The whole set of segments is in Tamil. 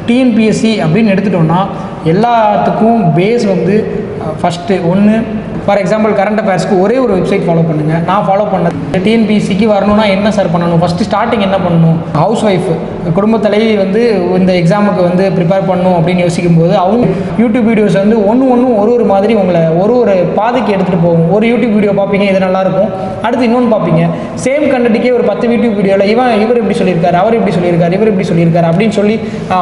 டிஎன்பிஎஸ்சி அப்படின்னு எடுத்துட்டோம்னா எல்லாத்துக்கும் பேஸ் வந்து ஃபஸ்ட்டு ஒன்று ஃபார் எக்ஸாம்பிள் கரண்ட் அஃபேர்ஸ்க்கு ஒரே ஒரு வெப்சைட் ஃபாலோ பண்ணுங்கள். நான் ஃபாலோ பண்ணது டிஎன்பிஎஸ்சிக்கு வரணும்னா என்ன சார் பண்ணணும், ஃபஸ்ட்டு ஸ்டார்டிங் என்ன பண்ணணும், ஹவுஸ் ஒய்ஃப் குடும்ப தலைவி வந்து இந்த எக்ஸாமுக்கு வந்து ப்ரிப்பேர் பண்ணணும் அப்படின்னு யோசிக்கும் போது அவங்க யூடியூப் வீடியோஸ் வந்து ஒன்றும் ஒரு மாதிரி உங்களை ஒரு பாதைக்கு எடுத்துகிட்டு போகும். ஒரு யூடியூப் வீடியோ பார்ப்பீங்க, இது நல்லாயிருக்கும், அடுத்து இன்னொன்று பார்ப்பீங்க, சேம் கண்டென்ட்டுக்கே ஒரு 10 யூடியூப் வீடியோவில் இவர் இப்படி சொல்லியிருக்காரு, அவர் இப்படி சொல்லியிருக்காரு, இவர் இப்படி சொல்லியிருக்காரு அப்படின்னு சொல்லி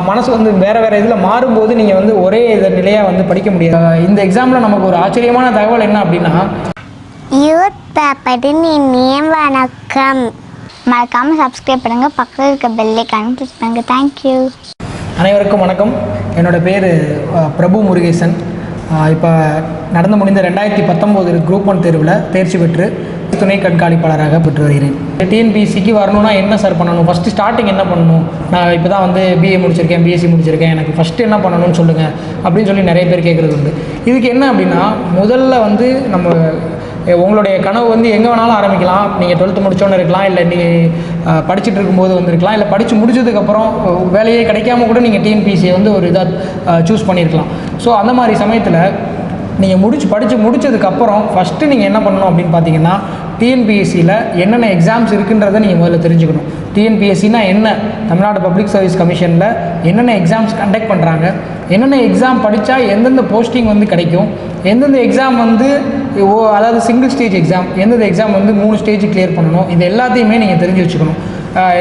மனசு வந்து வேறு இதில் மாறும்போது நீங்கள் வந்து ஒரே இதை நிலையாக வந்து படிக்க முடியாது. இந்த எக்ஸாமில் நமக்கு ஒரு ஆச்சரியமான தகவல் என்ன அப்படின்னா, யூத் பேப்பரின் இனிய வணக்கம். மறக்காமல் சப்ஸ்கிரைப் பண்ணுங்கள், பக்கத்தில் இருக்க பெல் ஐகானை கிளிக் பண்ணுங்கள். தேங்க்யூ. அனைவருக்கும் வணக்கம். என்னோடய பேர் பிரபு முருகேசன். இப்போ நடந்து முடிந்த 2019 குரூப் 1 தேர்வில் தேர்ச்சி பெற்று துணை கண்காணிப்பாளராக பெற்று வருகிறேன். டிஎன்பிஎஸ்சிக்கு வரணும்னா என்ன சார் பண்ணணும், ஃபஸ்ட்டு ஸ்டார்டிங் என்ன பண்ணணும், நான் இப்போ தான் வந்து பிஏ முடிச்சிருக்கேன், பிஎஸ்சி முடிச்சிருக்கேன், எனக்கு ஃபஸ்ட்டு என்ன பண்ணணும்னு சொல்லுங்கள் அப்படின்னு சொல்லி நிறைய பேர் கேட்குறது உண்டு. இதுக்கு என்ன அப்படின்னா, முதல்ல வந்து நம்ம உங்களுடைய கனவு வந்து எங்கே வேணாலும் ஆரம்பிக்கலாம். நீங்கள் 12th முடிச்சோன்னு இருக்கலாம், இல்லை நீங்கள் படிச்சுட்டு இருக்கும்போது வந்துருக்கலாம், இல்லை படித்து முடிச்சதுக்கப்புறம் வேலையே கிடைக்காம கூட நீங்கள் டிஎன்பிஎஸ்சியை வந்து ஒரு இதாக சூஸ் பண்ணியிருக்கலாம். ஸோ அந்த மாதிரி சமயத்தில் நீங்கள் படித்து முடித்ததுக்கப்புறம் ஃபஸ்ட்டு நீங்கள் என்ன பண்ணணும் அப்படின்னு பார்த்தீங்கன்னா, டிஎன்பிஎஸ்சியில் என்னென்ன எக்ஸாம்ஸ் இருக்குன்றதை நீங்கள் முதல்ல தெரிஞ்சுக்கணும். டிஎன்பிஎஸ்சினா என்ன, தமிழ்நாடு பப்ளிக் சர்வீஸ் கமிஷனில் என்னென்ன எக்ஸாம்ஸ் கண்டக்ட் பண்ணுறாங்க, என்னென்ன எக்ஸாம் படித்தா எந்தெந்த போஸ்டிங் வந்து கிடைக்கும், எந்தெந்த எக்ஸாம் வந்து அதாவது சிங்கிள் ஸ்டேஜ் எக்ஸாம், எந்தெந்த எக்ஸாம் வந்து 3 ஸ்டேஜ் கிளியர் பண்ணணும், இது எல்லாத்தையுமே நீங்கள் தெரிஞ்சு வச்சுக்கணும்.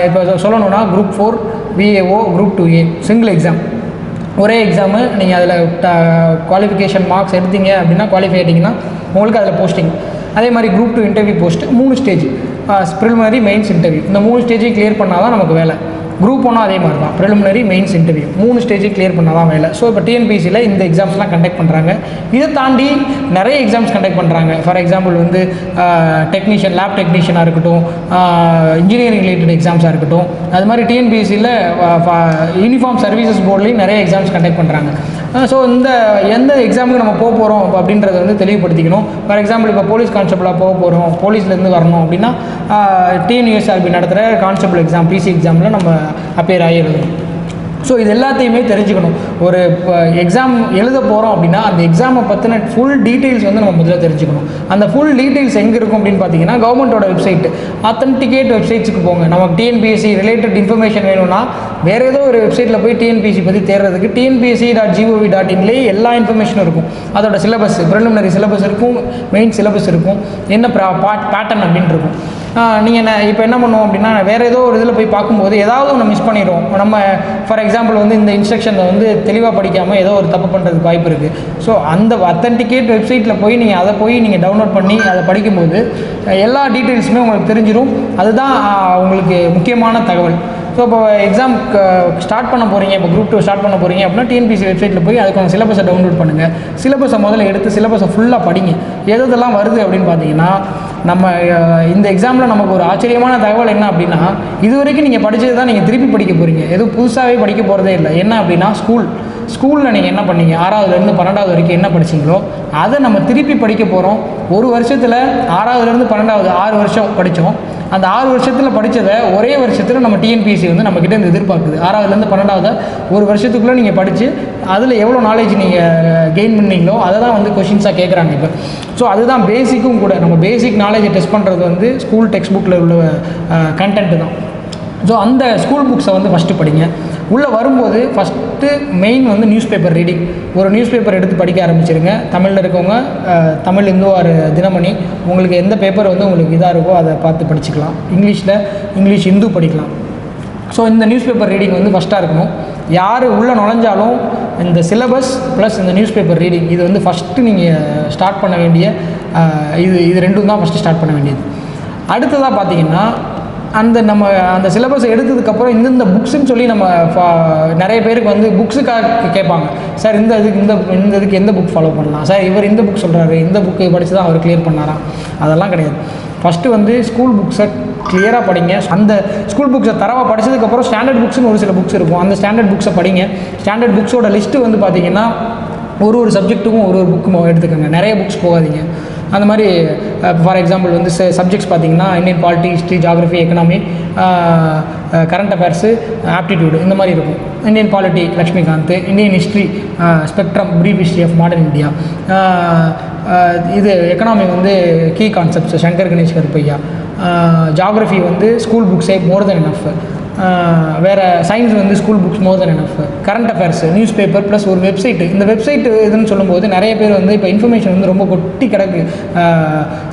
இப்போ சொல்லணுன்னா group 4 VAO, group 2A single exam, ஒரே எக்ஸாமு. நீங்கள் அதில் குவாலிஃபிகேஷன் மார்க்ஸ் எடுத்தீங்க அப்படின்னா, குவாலிஃபை ஆகிட்டிங்கன்னா உங்களுக்கு அதில் போஸ்டிங். அதே மாதிரி group 2 interview post 3 stage, preliminary, mains, interview. இந்த 3 ஸ்டேஜையும் கிளியர் பண்ணால் தான் நமக்கு வேலை. குரூப் 1 அதே மாதிரி தான், ப்ரிலிமினரி, மெயின்ஸ், இன்டர்வியூ 3 ஸ்டேஜை கிளியர் பண்ணால் தான் வேலை. ஸோ இப்போ டிஎன்பிஎஸ்சியில் இந்த எக்ஸாம்ஸ்லாம் கண்டக்ட் பண்ணுறாங்க. இதை தாண்டி நிறைய எக்ஸாம்ஸ் கண்டக்ட் பண்ணுறாங்க. ஃபார் எக்ஸாம்பிள் வந்து டெக்னீஷியன், லேப் டெக்னீஷியனாக இருக்கட்டும், இன்ஜினியரிங் ரிலேட்டட் எக்ஸாம்ஸாக இருக்கட்டும், அது மாதிரி டிஎன்பிஎஸ்சியில் யூனிஃபார்ம் சர்வீசஸ் போர்ட்லேயும் நிறைய எக்ஸாம்ஸ் கண்டக்ட் பண்ணுறாங்க. ஸோ எந்த எக்ஸாமுக்கு நம்ம போக போகிறோம் அப்படின்றத வந்து தெளிவுபடுத்திக்கணும். ஃபார் எக்ஸாம்பிள் இப்போ போலீஸ் கான்ஸ்டபிளாக போக போகிறோம், போலீஸ்லேருந்து வரணும் அப்படின்னா டிஎன்யூஎஸ்ஆர்பி நடத்துகிற கான்ஸ்டபிள் எக்ஸாம், பிசி எக்ஸாமில் நம்ம அப்பியர் ஆகி எழுதணும். ஸோ இது எல்லாத்தையுமே தெரிஞ்சுக்கணும். ஒரு எக்ஸாம் எழுத போகிறோம் அப்படின்னா அந்த எக்ஸாமை பற்றின ஃபுல் டீட்டெயில்ஸ் வந்து நம்ம முதல்ல தெரிஞ்சுக்கணும். அந்த ஃபுல் டீட்டெயில்ஸ் எங்கே இருக்கும் அப்படின்னு பார்த்தீங்கன்னா, கவர்மெண்ட்டோட வெப்சைட், ஆத்தென்டிகேட் வெப்சைட்ஸுக்கு போங்க. நமக்கு டிஎன்பிஎஸ்சி ரிலேட்டட் இன்ஃபர்மேஷன் வேணும்னா வேறு ஏதோ ஒரு வெப்சைட்டில் போய் டிஎன்பிஎஸ்சி பற்றி தேடுறதுக்கு TNPSC.gov.in எல்லா இன்ஃபர்மேஷனும் இருக்கும். அதோட சிலபஸ், ப்ரிலிமினரி சிலபஸ் இருக்கும், மெயின் சிலபஸ் இருக்கும், என்ன பேட்டர்ன் அப்படின்னு இருக்கும். நீங்கள் இப்போ என்ன பண்ணுவோம் அப்படின்னா, வேறு ஏதோ ஒரு இதில் போய் பார்க்கும்போது ஏதாவது ஒன்று மிஸ் பண்ணிடுவோம். நம்ம ஃபார் எக்ஸாம்பிள் வந்து இந்த இன்ஸ்ட்ரக்ஷனை வந்து தெளிவாக படிக்காமல் ஏதோ ஒரு தப்பு பண்ணுறதுக்கு வாய்ப்பு இருக்குது. ஸோ அந்த அத்தென்டிகேட் வெப்சைட்டில் போய் நீங்கள் டவுன்லோட் பண்ணி அதை படிக்கும்போது எல்லா டீட்டெயில்ஸுமே உங்களுக்கு தெரிஞ்சிடும். அதுதான் உங்களுக்கு முக்கியமான தகவல். ஸோ இப்போ எக்ஸாம் ஸ்டார்ட் பண்ண போகிறீங்க, இப்போ குரூப் 2 ஸ்டார்ட் பண்ண போகிறீங்க அப்படின்னா டிஎன்பிஎஸ்சி வெப்சைட்டில் போய் அதுக்கான சிலபஸை டவுன்லோட் பண்ணுங்கள். சிலபஸை முதல்ல எடுத்து சிலபஸை ஃபுல்லாக படிங்க. எதெல்லாம் வருது அப்படின்னு பார்த்தீங்கன்னா, நம்ம இந்த எக்ஸாமில் நமக்கு ஒரு ஆச்சரியமான தகவல் என்ன அப்படின்னா, இது வரைக்கும் நீங்கள் படித்தது தான் நீங்கள் திருப்பி படிக்க போகிறீங்க, எதுவும் புதுசாகவே படிக்க போகிறதே இல்லை. என்ன அப்படின்னா, ஸ்கூலில் நீங்கள் என்ன பண்ணீங்க, 6வதுலேருந்து 12வது வரைக்கும் என்ன படிச்சிங்களோ அதை நம்ம திருப்பி படிக்க போகிறோம். ஒரு வருஷத்தில் 6வதுலேருந்து 12வது 6 வருஷம் படித்தோம். அந்த 6 வருஷத்தில் படித்ததை ஒரே வருஷத்தில் நம்ம டிஎன்பிஎஸ்சி வந்து நம்மக்கிட்ட இருந்து எதிர்பார்க்குது. 6வதுலேருந்து 12வது ஒரு வருஷத்துக்குள்ளே நீங்கள் படித்து அதில் எவ்வளோ நாலேஜ் நீங்கள் கெயின் பண்ணீங்களோ அதை தான் வந்து கொஷின்ஸாக கேட்குறாங்க இப்போ. ஸோ அதுதான் பேசிக்கும் கூட. நம்ம பேசிக் நாலேஜை டெஸ்ட் பண்ணுறது வந்து ஸ்கூல் டெக்ஸ்ட் புக்கில் உள்ள கண்டென்ட்டு தான். ஸோ அந்த ஸ்கூல் புக்ஸை வந்து ஃபஸ்ட்டு படிங்க. உள்ளே வரும்போது ஃபஸ்ட்டு மெயின் வந்து நியூஸ் பேப்பர் ரீடிங். ஒரு நியூஸ் பேப்பர் எடுத்து படிக்க ஆரம்பிச்சிருங்க. தமிழில் இருக்கவங்க தமிழ் இந்து ஆர் தினமணி, உங்களுக்கு எந்த பேப்பர் வந்து உங்களுக்கு இதாக இருக்கோ அதை பார்த்து படிச்சுக்கலாம். இங்கிலீஷ் இந்து படிக்கலாம். ஸோ இந்த நியூஸ் பேப்பர் ரீடிங் வந்து ஃபஸ்ட்டாக இருக்கணும். யார் உள்ளே நுழைஞ்சாலும் இந்த சிலபஸ் ப்ளஸ் இந்த நியூஸ் பேப்பர் ரீடிங் இது வந்து ஃபஸ்ட்டு நீங்கள் ஸ்டார்ட் பண்ண வேண்டிய இது ரெண்டும் தான் ஃபஸ்ட்டு ஸ்டார்ட் பண்ண வேண்டியது. அடுத்ததாக பார்த்தீங்கன்னா, அந்த சிலபஸை எடுத்ததுக்கப்புறம் இந்த புக்ஸுன்னு சொல்லி நம்ம நிறைய பேருக்கு வந்து புக்ஸுக்காக கேட்பாங்க. சார் இந்த இதுக்கு எந்த புக் ஃபாலோ பண்ணலாம் சார், இவர் இந்த புக் சொல்கிறாரு, இந்த புக்கு படித்து தான் அவர் கிளியர் பண்ணாராம். அதெல்லாம் கிடையாது. ஃபஸ்ட்டு வந்து ஸ்கூல் புக்ஸை கிளியராக படிங்க. அந்த ஸ்கூல் புக்ஸை தரவாக படித்ததுக்கப்புறம் ஸ்டாண்டர்ட் புக்ஸ்னு ஒரு சில புக்ஸ் இருக்கும், அந்த ஸ்டாண்டர்ட் புக்ஸை படிங்க. ஸ்டாண்டர்ட் புக்ஸோட லிஸ்ட்டு வந்து பார்த்திங்கன்னா ஒரு சப்ஜெக்ட்டுக்கும் ஒரு புக்கு எடுத்துக்கோங்க. நிறைய புக்ஸ் போகாதீங்க. அந்த மாதிரி ஃபார் எக்ஸாம்பிள் வந்து சப்ஜெக்ட்ஸ் பார்த்திங்கன்னா Indian polity, history, geography, economy, current affairs, aptitude இந்த மாதிரி இருக்கும். Indian polity Laxmikanth, Indian history spectrum brief history of modern India, இது எக்கனாமி வந்து key concepts Sankar Ganesh Karuppiah, geography வந்து ஸ்கூல் புக்ஸே மோர் தென் எனஃப், வேறு சயின்ஸ் வந்து school books more than enough, current affairs newspaper plus ஒரு வெப்சைட்டு. இந்த வெப்சைட் இதுன்னு சொல்லும்போது நிறைய பேர் வந்து இப்போ இன்ஃபர்மேஷன் வந்து ரொம்ப கொட்டி கிடக்கு.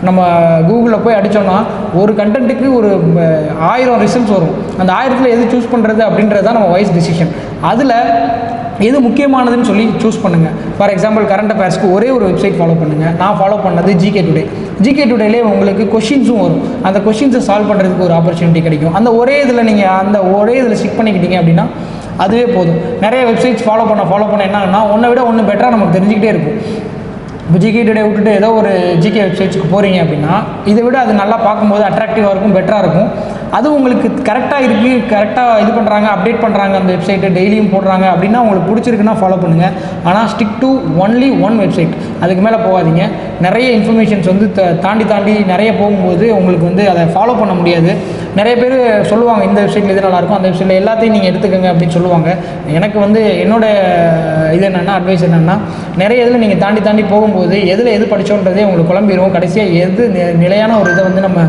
நம்ம கூகுளில் போய் அடித்தோன்னா ஒரு கண்டென்ட்டுக்கு ஒரு 1000 ரிசல்ட்ஸ் வரும். அந்த 1000ல் எது சூஸ் பண்ணுறது அப்படின்றது தான் நம்ம வைஸ் டிசிஷன். அதில் எது முக்கியமானதுன்னு சொல்லி சூஸ் பண்ணுங்கள். ஃபார் எக்ஸாம்பிள் கரண்ட் அஃபேர்ஸ்க்கு ஒரே ஒரு வெப்சைட் ஃபாலோ பண்ணுங்கள். நான் ஃபாலோ பண்ணது ஜிகே டுடே. ஜிகே டுடேலே உங்களுக்கு கொஷின்ஸும் வரும். அந்த கொஷின்ஸை சால்வ் பண்ணுறதுக்கு ஒரு ஆப்பர்ச்சுனிட்டி கிடைக்கும். அந்த ஒரே இதில் நீங்கள் அந்த ஒரே இதில் ஸ்டிக் பண்ணிக்கிட்டீங்க அப்படின்னா அதுவே போதும். நிறைய வெப்சைட்ஸ் ஃபாலோ பண்ண என்னன்னா ஒன்றை விட ஒன்று பெட்டராக நமக்கு தெரிஞ்சுக்கிட்டே இருக்கும். இப்போ ஜிகே டுடே விட்டுட்டு ஏதோ ஒரு ஜிகே வெப்சைட்ஸ்க்கு போகிறீங்க அப்படின்னா இதை விட அது நல்லா பார்க்கும்போது அட்ராக்டிவாக இருக்கும், பெட்டராக இருக்கும். அது உங்களுக்கு கரெக்டாக இருக்குது, கரெக்டாக இது பண்ணுறாங்க, அப்டேட் பண்ணுறாங்க, அந்த வெப்சைட்டு டெய்லியும் போடுறாங்க அப்படின்னா உங்களுக்கு பிடிச்சிருக்குன்னா ஃபாலோ பண்ணுங்கள். ஆனால் stick to only one website, அதுக்கு மேலே போகாதீங்க. நிறைய இன்ஃபர்மேஷன்ஸ் வந்து தாண்டி நிறைய போகும்போது உங்களுக்கு வந்து அதை ஃபாலோ பண்ண முடியாது. நிறைய பேர் சொல்லுவாங்க இந்த வெப்சைட்டில் இது நல்லாயிருக்கும், அந்த வெப்சைட்டில் எல்லாத்தையும் நீங்கள் எடுத்துக்கோங்க அப்படின்னு சொல்லுவாங்க. எனக்கு வந்து என்னோடய இது என்னென்னா அட்வைஸ் என்னென்னா, நிறைய இதில் நீங்கள் தாண்டி போகும்போது எதில் எது படித்தோன்றதே உங்களுக்கு குழம்பிடும். கடைசியாக எது நிலையான ஒரு இதை வந்து நம்ம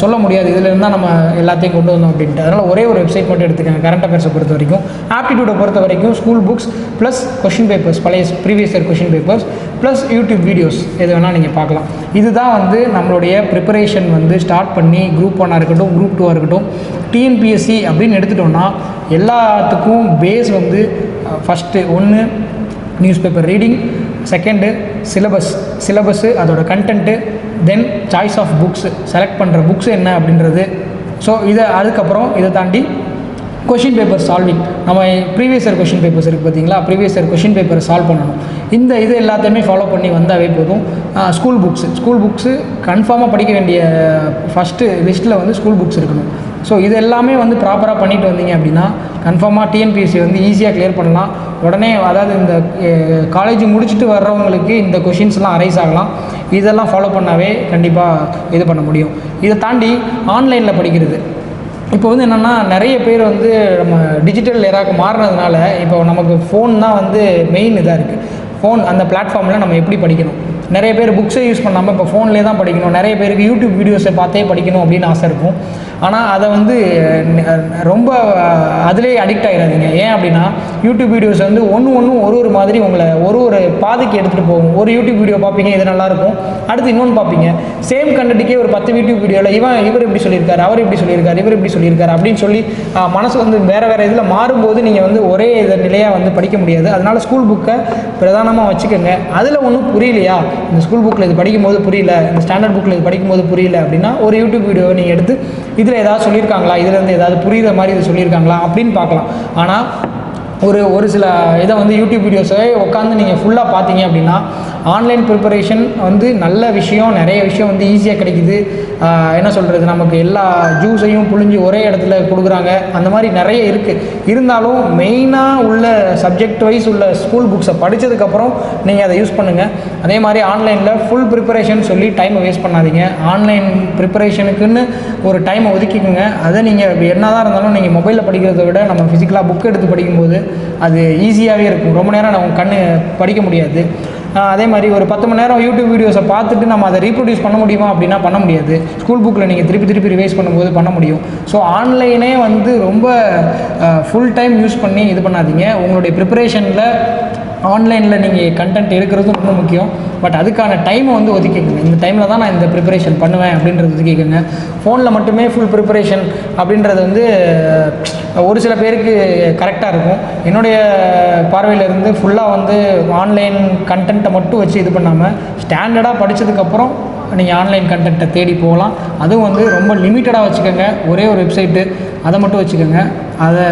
சொல்ல முடியாது, இதில் இருந்தால் நம்ம எல்லாத்தையும் கொண்டு வந்தோம் அப்படின்ட்டு. அதனால் ஒரே ஒரு வெப்சைட் மட்டும் எடுத்துக்கோங்க. கரண்ட் அஃபேர்ஸை பொறுத்த வரைக்கும், ஆப்டிடியூடை பொறுத்த வரைக்கும் school books plus question papers, பழைய previous year question papers plus YouTube videos எது வேணால் நீங்கள் பார்க்கலாம். இதுதான் வந்து நம்மளுடைய ப்ரிப்பரேஷன் வந்து ஸ்டார்ட் பண்ணி குரூப் 1 இருக்கட்டும், குரூப் 2 இருக்கட்டும், டிஎன்பிஎஸ்சி அப்படின்னு எடுத்துட்டோம்னா எல்லாத்துக்கும் பேஸ் வந்து ஃபஸ்ட்டு ஒன்று newspaper reading, second syllabus அதோட content, then choice of books, select பண்ணுற புக்ஸ் என்ன அப்படின்றது. ஸோ அதுக்கப்புறம் இதை தாண்டி கொஷின் பேப்பர் சால்விங். நம்ம ப்ரீவியஸ் இயர் கொஷின் பேப்பர்ஸ் இருக்குது பார்த்தீங்களா, ப்ரீவியஸ் இயர் கொஷின் பேப்பரை சால்வ் பண்ணணும். இது எல்லாத்தையுமே ஃபாலோ பண்ணி வந்தாவே போதும். ஸ்கூல் புக்ஸு கன்ஃபார்மாக படிக்க வேண்டிய ஃபஸ்ட்டு லிஸ்ட்டில் வந்து ஸ்கூல் புக்ஸ் இருக்கணும். ஸோ இது எல்லாமே வந்து ப்ராப்பராக பண்ணிட்டு வந்தீங்க அப்படின்னா கன்ஃபார்மாக டிஎன்பிஎஸ்சி வந்து ஈஸியாக கிளியர் பண்ணலாம். உடனே அதாவது இந்த காலேஜ் முடிச்சுட்டு வர்றவங்களுக்கு இந்த கொஷின்ஸ்லாம் அரைஸ் ஆகலாம். இதெல்லாம் ஃபாலோ பண்ணாவே கண்டிப்பாக இது பண்ண முடியும். இதை தாண்டி ஆன்லைனில் படிக்கிறது. இப்போ வந்து என்னென்னா நிறைய பேர் வந்து நம்ம டிஜிட்டல் எராக்கு மாறினதுனால இப்போ நமக்கு ஃபோன் தான் வந்து மெயின் இதாக இருக்குது. ஃபோன் அந்த பிளாட்ஃபார்மில் நம்ம எப்படி படிக்கணும். நிறைய பேர் புக்ஸை யூஸ் பண்ணாமல் இப்போ ஃபோன்லேயே தான் படிக்கணும். நிறைய பேருக்கு யூடியூப் வீடியோஸை பார்த்தே படிக்கணும் அப்படின்னு ஆசை இருக்கும். ஆனால் அதை வந்து ரொம்ப அதிலே அடிக்ட் ஆகிடாதீங்க. ஏன் அப்படின்னா யூடியூப் வீடியோஸ் வந்து ஒன்றும் ஒரு மாதிரி உங்களை ஒரு பாதைக்கு எடுத்துகிட்டு போகும். ஒரு யூடியூப் வீடியோ பார்ப்பீங்க, இது நல்லாயிருக்கும், அடுத்து இன்னொன்று பார்ப்பீங்க. சேம் கண்டென்ட்டுக்கே ஒரு 10 யூடியூப் வீடியோவில் இவர் இப்படி சொல்லியிருக்காரு, அவர் இப்படி சொல்லியிருக்காரு, இவர் இப்படி சொல்லியிருக்காரு அப்படின்னு சொல்லி மனசு வந்து வேறு இதில் மாறும்போது நீங்கள் வந்து ஒரே இதை நிலையாக வந்து படிக்க முடியாது. அதனால் ஸ்கூல் புக்கை பிரதானமாக வச்சுக்கோங்க. அதில் ஒன்றும் புரியலையா, இந்த ஸ்கூல் புக்கில் இது படிக்கும்போது புரியல, இந்த ஸ்டாண்டர்ட் புக்கில் இது படிக்கும்போது புரியல அப்படின்னா ஒரு யூடியூப் வீடியோவை நீங்கள் எடுத்து இதில் ஏதாவது சொல்லியிருக்காங்களா, இதுலேருந்து ஏதாவது புரிகிற மாதிரி இது சொல்லியிருக்காங்களா அப்படின்னு பார்க்கலாம். ஆனால் ஒரு சில இதை வந்து யூடியூப் வீடியோஸை உட்காந்து நீங்கள் ஃபுல்லாக பார்த்தீங்க அப்படின்னா ஆன்லைன் ப்ரிப்பரேஷன் வந்து நல்ல விஷயம், நிறைய விஷயம் வந்து ஈஸியாக கிடைக்குது. என்ன சொல்கிறது, நமக்கு எல்லா ஜூஸையும் புழிஞ்சு ஒரே இடத்துல கொடுக்குறாங்க. அந்த மாதிரி நிறைய இருக்குது. இருந்தாலும் மெயினாக உள்ள சப்ஜெக்ட் வைஸ் உள்ள ஸ்கூல் புக்ஸை படித்ததுக்கப்புறம் நீங்கள் அதை யூஸ் பண்ணுங்கள். அதே மாதிரி ஆன்லைனில் ஃபுல் ப்ரிப்பரேஷன் சொல்லி டைமை வேஸ்ட் பண்ணாதீங்க. ஆன்லைன் ப்ரிப்பரேஷனுக்குன்னு ஒரு டைமை ஒதுக்கிக்கோங்க. அதை நீங்கள் என்ன தான் இருந்தாலும் நீங்கள் மொபைலில் படிக்கிறத விட நம்ம ஃபிசிக்கலாக புக் எடுத்து படிக்கும்போது அது ஈஸியாகவே இருக்கும். ரொம்ப நேரம் நம்ம கண்ணு படிக்க முடியாது. அதே மாதிரி ஒரு 10 மணி நேரம் யூடியூப் வீடியோஸை பார்த்துட்டு நம்ம அதை ரீப்ரொடியூஸ் பண்ண முடியுமா அப்படின்னா பண்ண முடியாது. ஸ்கூல் புக்கில் நீங்கள் திருப்பி ரிவைஸ் பண்ணும்போது பண்ண முடியும். ஸோ ஆன்லைனே வந்து ரொம்ப ஃபுல் டைம் யூஸ் பண்ணி இது பண்ணாதீங்க. உங்களுடைய ப்ரிப்பரேஷனில் ஆன்லைனில் நீங்கள் கண்டென்ட் எடுக்கிறதும் ரொம்ப முக்கியம். பட் அதுக்கான டைமை வந்து ஒதுக்கிக்கோங்க. இந்த டைமில் தான் நான் இந்த ப்ரிப்பரேஷன் பண்ணுவேன் அப்படின்றது ஒதுக்கிக்கோங்க. ஃபோனில் மட்டுமே ஃபுல் ப்ரிப்பரேஷன் அப்படின்றது வந்து ஒரு சில பேருக்கு கரெக்டாக இருக்கும். என்னுடைய பார்வையிலேருந்து ஃபுல்லாக வந்து ஆன்லைன் கண்டென்ட்டை மட்டும் வச்சு இது பண்ணாமல் ஸ்டாண்டர்டாக படித்ததுக்கப்புறம் நீங்கள் ஆன்லைன் கண்டென்ட்டை தேடி போகலாம். அதுவும் வந்து ரொம்ப லிமிட்டடாக வச்சுக்கோங்க. ஒரே ஒரு வெப்சைட்டு அதை மட்டும் வச்சுக்கோங்க. அதை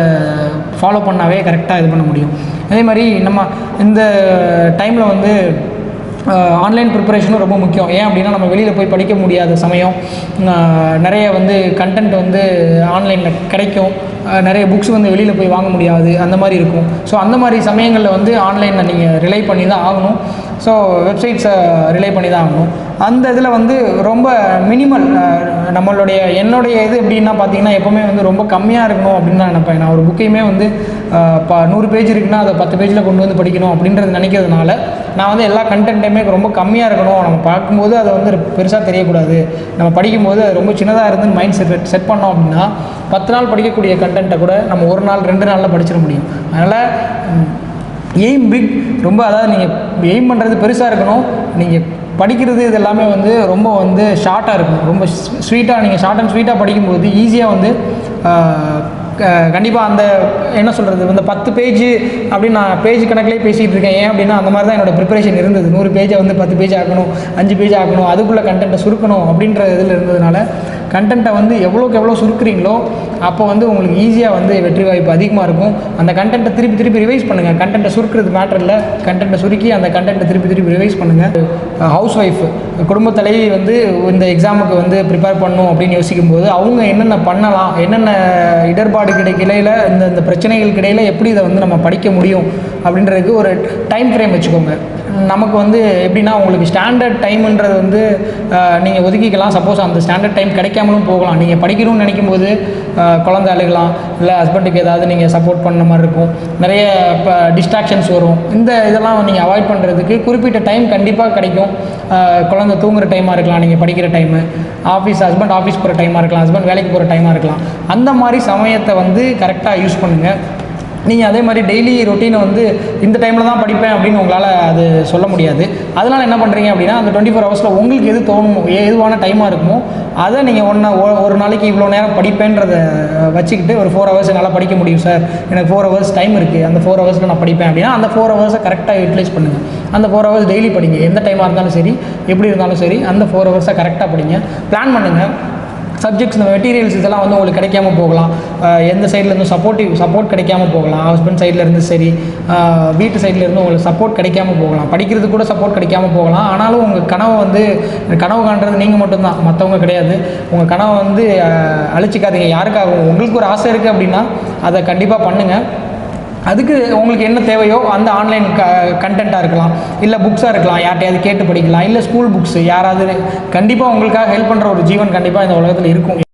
ஃபாலோ பண்ணாவே கரெக்டாக இது பண்ண முடியும். அதே மாதிரி நம்ம இந்த டைமில் வந்து ஆன்லைன் ப்ரிப்பரேஷனும் ரொம்ப முக்கியம். ஏன் அப்படின்னா நம்ம வெளியில் போய் படிக்க முடியாத சமயம், நிறைய வந்து கண்டென்ட் வந்து ஆன்லைனில் கிடைக்கும், நிறைய புக்ஸ் வந்து வெளியில் போய் வாங்க முடியாது, அந்த மாதிரி இருக்கும். ஸோ அந்த மாதிரி சமயங்களில் வந்து ஆன்லைனில் நீங்கள் ரிலை பண்ணி தான் ஆகணும். ஸோ வெப்சைட்ஸை ரிலை பண்ணி தான் ஆகணும். அந்த இதில் வந்து ரொம்ப மினிமல் என்னுடைய இது எப்படின்னா பார்த்தீங்கன்னா எப்போவுமே வந்து ரொம்ப கம்மியாக இருக்கணும் அப்படின்னு தான் நினைப்பேன். நான் ஒரு புக்கையுமே வந்து 100 பேஜ் இருக்குன்னா அதை 10 பேஜில் கொண்டு வந்து படிக்கணும் அப்படின்றது நினைக்கிறதுனால நான் வந்து எல்லா கண்டென்ட்டையுமே ரொம்ப கம்மியாக இருக்கணும். நம்ம பார்க்கும்போது அது வந்து பெருசாக தெரியக்கூடாது, நம்ம படிக்கும்போது அது ரொம்ப சின்னதாக இருந்து மைண்ட் செட் பண்ணோம் அப்படின்னா 10 நாள் படிக்கக்கூடிய கண்டென்ட்டை கூட நம்ம 1 நாள் 2 நாளில் படிச்சிட முடியும். அதனால் எய்ம் பிக், ரொம்ப அதாவது நீங்கள் எய்ம் பண்ணுறது பெருசாக இருக்கணும். நீங்கள் படிக்கிறது இது எல்லாமே வந்து ரொம்ப வந்து ஷார்ட்டாக இருக்கணும். ரொம்ப ஸ்வீட்டாக நீங்கள் ஷார்ட் அண்ட் ஸ்வீட்டாக படிக்கும்போது ஈஸியாக வந்து கண்டிப்பாக அந்த என்ன சொல்கிறது, இந்த 10 பேஜ் அப்படின்னு நான் பேஜ் கணக்கிலே பேசிகிட்டு இருக்கேன். ஏன் அப்படின்னா அந்த மாதிரி தான் என்னோடய ப்ரிப்பரேஷன் இருந்தது. 100 பேஜை வந்து 10 பேஜ் ஆக்கணும், 5 பேஜ் ஆக்கணும், அதுக்குள்ளே கண்டென்ட்டை சுருக்கணும் அப்படின்ற இதில் இருந்ததுனால கண்டென்ட்டை வந்து எவ்வளோக்கு எவ்வளோ சுருக்குறீங்களோ அப்போ வந்து உங்களுக்கு ஈஸியாக வந்து வெற்றி வாய்ப்பு அதிகமாக இருக்கும். அந்த கண்டென்ட்டை திருப்பி ரிவைஸ் பண்ணுங்கள். கண்டென்ட்டை சுருக்கிறது மேட்டர் இல்லை, கண்டென்ட்டை சுருக்கி அந்த கண்டென்ட்டை திருப்பி ரிவைஸ் பண்ணுங்கள். ஹவுஸ் ஒய்ஃப், குடும்ப தலைவி வந்து இந்த எக்ஸாமுக்கு வந்து ப்ரிப்பேர் பண்ணணும் அப்படின்னு யோசிக்கும்போது அவங்க என்னென்ன பண்ணலாம், என்னென்ன இடர்பாடுக்கு இடையில இந்த பிரச்சனைகளுக்கு இடையில் எப்படி இதை வந்து நம்ம படிக்க முடியும் அப்படின்றதுக்கு ஒரு டைம் ஃப்ரேம் வச்சுக்கோங்க. நமக்கு வந்து எப்படின்னா உங்களுக்கு ஸ்டாண்டர்ட் டைம்ன்றது வந்து நீங்கள் ஒதுக்கிக்கலாம். சப்போஸ் அந்த ஸ்டாண்டர்ட் டைம் கிடைக்காமலும் போகலாம். நீங்கள் படிக்கணும்னு நினைக்கும் போது குழந்தை அழுகலாம், இல்லை ஹஸ்பண்டுக்கு ஏதாவது நீங்கள் சப்போர்ட் பண்ண மாதிரி இருக்கும், நிறைய இப்போ டிஸ்ட்ராக்ஷன்ஸ் வரும். இதெல்லாம் நீங்கள் அவாய்ட் பண்ணுறதுக்கு குறிப்பிட்ட டைம் கண்டிப்பாக கிடைக்கும். குழந்தை தூங்குகிற டைமாக இருக்கலாம், நீங்கள் படிக்கிற டைமு, ஹஸ்பண்ட் ஆஃபீஸ் போகிற டைமாக இருக்கலாம், ஹஸ்பண்ட் வேலைக்கு போகிற டைமாக இருக்கலாம். அந்த மாதிரி சமயத்தை வந்து கரெக்டாக யூஸ் பண்ணுங்கள். நீங்கள் அதே மாதிரி டெய்லி ரொட்டீனை வந்து இந்த டைமில் தான் படிப்பேன் அப்படின்னு உங்களால் அது சொல்ல முடியாது. அதனால் என்ன பண்ணுறீங்க அப்படின்னா அந்த 24 ஹவர்ஸில் உங்களுக்கு எது தோணுமோ, எதுவான டைமாக இருக்குமோ அதை நீங்கள் ஒரு நாளைக்கு இவ்வளோ நேரம் படிப்பேன்றதை வச்சுக்கிட்டு ஒரு 4 ஹவர்ஸ் என்னால் படிக்க முடியும் சார், எனக்கு 4 ஹவர்ஸ் டைம் இருக்குது, அந்த 4 ஹவர்ஸில் நான் படிப்பேன் அப்படின்னா அந்த 4 ஹவர்ஸை கரெக்டாக யூட்டிலைஸ் பண்ணுங்கள். அந்த 4 ஹவர்ஸ் டெய்லி படிங்க. எந்த டைமாக இருந்தாலும் சரி, எப்படி இருந்தாலும் சரி, அந்த 4 ஹவர்ஸை கரெக்டாக படிங்க. பிளான் பண்ணுங்கள். சப்ஜெக்ட்ஸ், இந்த மெட்டீரியல்ஸ் இதெல்லாம் வந்து உங்களுக்கு கிடைக்காம போகலாம். எந்த சைட்லேருந்தும் சப்போர்ட் கிடைக்காம போகலாம். ஹஸ்பண்ட் சைட்லேருந்து சரி, வீட்டு சைட்லேருந்து உங்களுக்கு சப்போர்ட் கிடைக்காம போகலாம். படிக்கிறது கூட சப்போர்ட் கிடைக்காம போகலாம். ஆனாலும் உங்கள் கனவை வந்து கனவு காண்றது நீங்கள் மட்டும்தான், மற்றவங்க கிடையாது. உங்கள் கனவை வந்து அழிச்சிக்காதீங்க. யாருக்காகவும் உங்களுக்கு ஒரு ஆசை இருக்குது அப்படின்னா அதை கண்டிப்பாக பண்ணுங்கள். அதுக்கு உங்களுக்கு என்ன தேவையோ அந்த ஆன்லைன் கண்டென்ட்டாக இருக்கலாம், இல்லை புக்ஸாக இருக்கலாம், யார்ட்டையாவது கேட்டு படிக்கலாம், இல்லை ஸ்கூல் புக்ஸு, யாராவது கண்டிப்பாக உங்களுக்காக ஹெல்ப் பண்ணுற ஒரு ஜீவன் கண்டிப்பாக இந்த உலகத்தில் இருக்கும்.